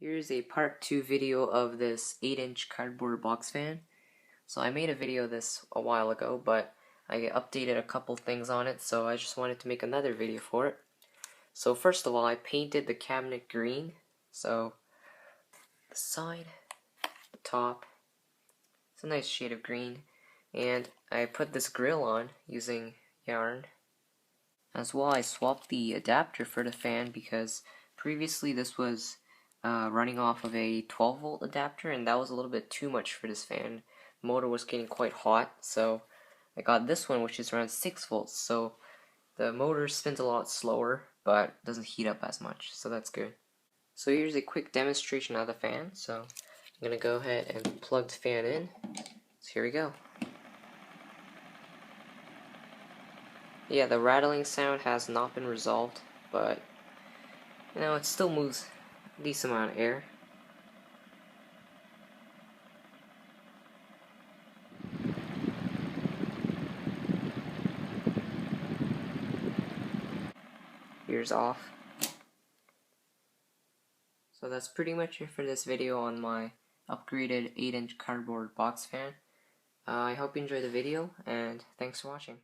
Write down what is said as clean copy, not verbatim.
Here's a part 2 video of this 8-inch cardboard box fan. So I made a video of this a while ago, but I updated a couple things on it, so I just wanted to make another video for it. So first of all, I painted the cabinet green. So the side, the top, it's a nice shade of green. And I put this grill on using yarn. As well, I swapped the adapter for the fan because previously this was running off of a 12-volt adapter, and that was a little bit too much for this fan. The motor was getting quite hot, so I got this one, which is around 6 volts. So the motor spins a lot slower, but doesn't heat up as much, so that's good. So here's a quick demonstration of the fan. So I'm gonna go ahead and plug the fan in. So here we go. Yeah, the rattling sound has not been resolved, but you know, it still moves a decent amount of air. Here's off. So that's pretty much it for this video on my upgraded 8-inch cardboard box fan. I hope you enjoyed the video, and thanks for watching.